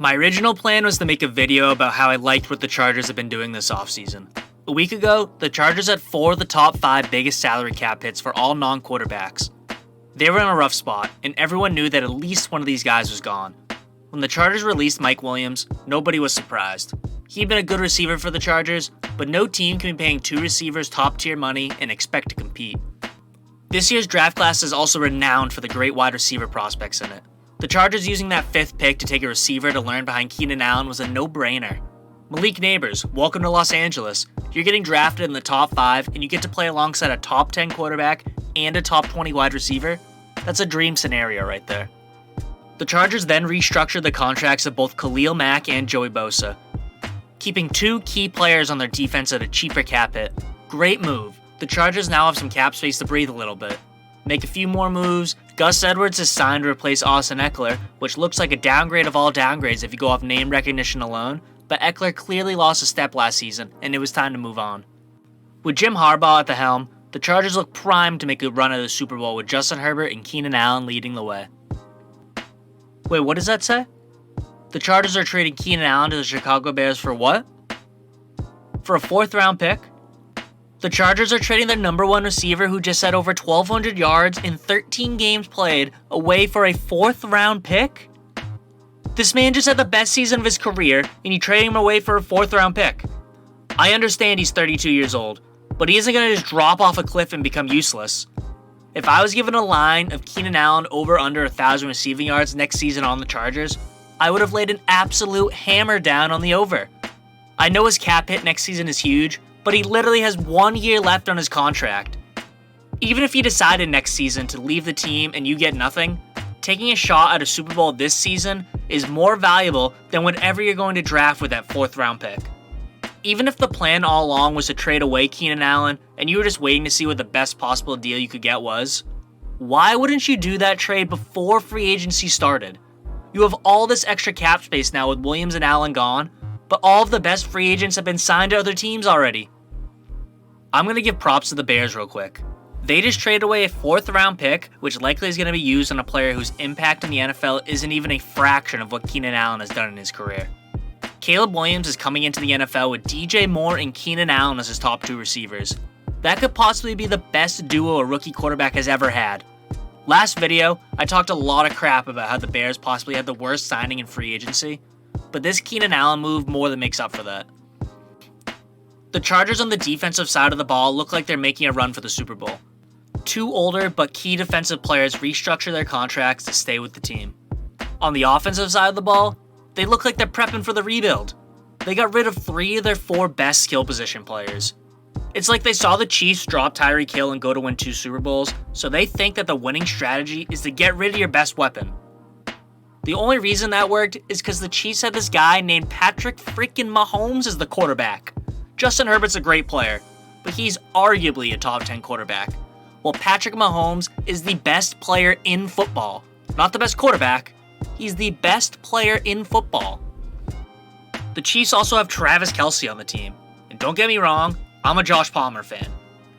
My original plan was to make a video about how I liked what the Chargers have been doing this offseason. A week ago, the Chargers had 4 of the top 5 biggest salary cap hits for all non-quarterbacks. They were in a rough spot, and everyone knew that at least one of these guys was gone. When the Chargers released Mike Williams, nobody was surprised. He'd been a good receiver for the Chargers, but no team can be paying 2 receivers top-tier money and expect to compete. This year's draft class is also renowned for the great wide receiver prospects in it. The Chargers using that 5th pick to take a receiver to learn behind Keenan Allen was a no-brainer. Malik Neighbors, welcome to Los Angeles. You're getting drafted in the top 5 and you get to play alongside a top 10 quarterback and a top 20 wide receiver? That's a dream scenario right there. The Chargers then restructured the contracts of both Khalil Mack and Joey Bosa, keeping 2 key players on their defense at a cheaper cap hit. Great move. The Chargers now have some cap space to breathe a little bit. Make a few more moves. Gus Edwards is signed to replace Austin Eckler, which looks like a downgrade of all downgrades if you go off name recognition alone, but Eckler clearly lost a step last season, and it was time to move on. With Jim Harbaugh at the helm, the Chargers look primed to make a run at the Super Bowl with Justin Herbert and Keenan Allen leading the way. Wait, what does that say? The Chargers are trading Keenan Allen to the Chicago Bears for what? For a 4th round pick? The Chargers are trading their number 1 receiver who just had over 1,200 yards in 13 games played away for a 4th round pick? This man just had the best season of his career and you trade him away for a 4th round pick. I understand he's 32 years old, but he isn't going to just drop off a cliff and become useless. If I was given a line of Keenan Allen over under 1,000 receiving yards next season on the Chargers, I would have laid an absolute hammer down on the over. I know his cap hit next season is huge, but he literally has 1 year left on his contract. Even if he decided next season to leave the team and you get nothing, taking a shot at a Super Bowl this season is more valuable than whatever you're going to draft with that 4th round pick. Even if the plan all along was to trade away Keenan Allen and you were just waiting to see what the best possible deal you could get was, why wouldn't you do that trade before free agency started? You have all this extra cap space now with Williams and Allen gone, but all of the best free agents have been signed to other teams already. I'm going to give props to the Bears real quick. They just traded away a 4th round pick, which likely is going to be used on a player whose impact in the NFL isn't even a fraction of what Keenan Allen has done in his career. Caleb Williams is coming into the NFL with DJ Moore and Keenan Allen as his top 2 receivers. That could possibly be the best duo a rookie quarterback has ever had. Last video, I talked a lot of crap about how the Bears possibly had the worst signing in free agency, but this Keenan Allen move more than makes up for that. The Chargers on the defensive side of the ball look like they're making a run for the Super Bowl. 2 older but key defensive players restructure their contracts to stay with the team. On the offensive side of the ball, they look like they're prepping for the rebuild. They got rid of 3 of their 4 best skill position players. It's like they saw the Chiefs drop Tyreek Hill and go to win 2 Super Bowls, so they think that the winning strategy is to get rid of your best weapon. The only reason that worked is because the Chiefs had this guy named Patrick freaking Mahomes as the quarterback. Justin Herbert's a great player, but he's arguably a top 10 quarterback. Well, Patrick Mahomes is the best player in football. Not the best quarterback, he's the best player in football. The Chiefs also have Travis Kelce on the team. And don't get me wrong, I'm a Josh Palmer fan.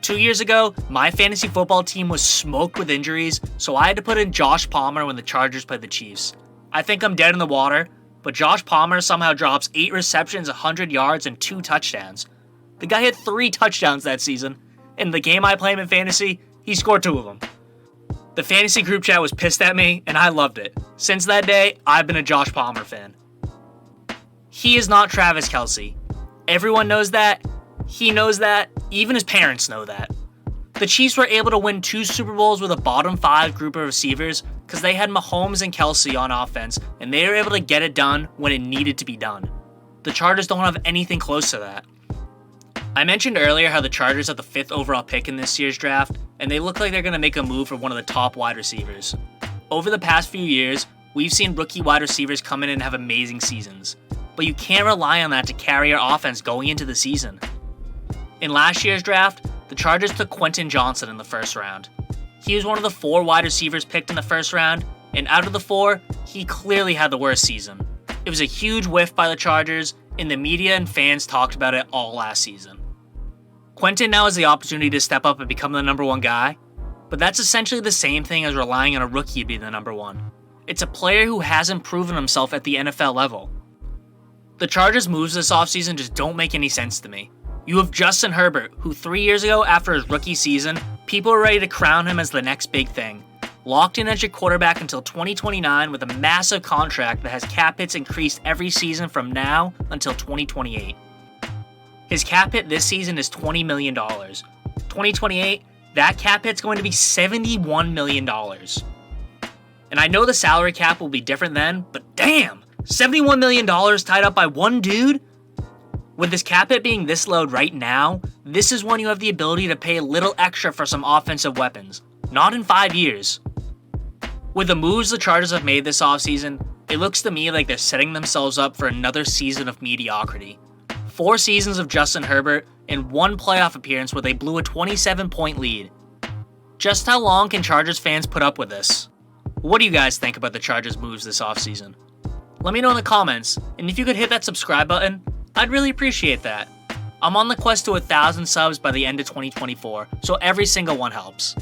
2 years ago, my fantasy football team was smoked with injuries, so I had to put in Josh Palmer when the Chargers played the Chiefs. I think I'm dead in the water, but Josh Palmer somehow drops 8 receptions, 100 yards, and 2 touchdowns. The guy had 3 touchdowns that season. In the game I play him in fantasy, he scored 2 of them. The fantasy group chat was pissed at me, and I loved it. Since that day, I've been a Josh Palmer fan. He is not Travis Kelce. Everyone knows that. He knows that. Even his parents know that. The Chiefs were able to win 2 Super Bowls with a bottom 5 group of receivers because they had Mahomes and Kelce on offense, and they were able to get it done when it needed to be done. The Chargers don't have anything close to that. I mentioned earlier how the Chargers have the 5th overall pick in this year's draft, and they look like they're going to make a move for one of the top wide receivers. Over the past few years, we've seen rookie wide receivers come in and have amazing seasons, but you can't rely on that to carry your offense going into the season. In last year's draft, the Chargers took Quentin Johnson in the 1st round. He was one of the 4 wide receivers picked in the 1st round, and out of the 4, he clearly had the worst season. It was a huge whiff by the Chargers, and the media and fans talked about it all last season. Quentin now has the opportunity to step up and become the number 1 guy, but that's essentially the same thing as relying on a rookie to be the number 1. It's a player who hasn't proven himself at the NFL level. The Chargers' moves this offseason just don't make any sense to me. You have Justin Herbert, who 3 years ago after his rookie season, people were ready to crown him as the next big thing. Locked in as your quarterback until 2029 with a massive contract that has cap hits increased every season from now until 2028. His cap hit this season is $20 million. 2028, that cap hit's going to be $71 million. And I know the salary cap will be different then, but damn, $71 million tied up by one dude? With this cap hit being this low right now, this is when you have the ability to pay a little extra for some offensive weapons. Not in 5 years. With the moves the Chargers have made this offseason, it looks to me like they're setting themselves up for another season of mediocrity. 4 seasons of Justin Herbert and 1 playoff appearance where they blew a 27-point lead. Just how long can Chargers fans put up with this? What do you guys think about the Chargers' moves this offseason? Let me know in the comments, and if you could hit that subscribe button, I'd really appreciate that. I'm on the quest to 1,000 subs by the end of 2024, so every single one helps.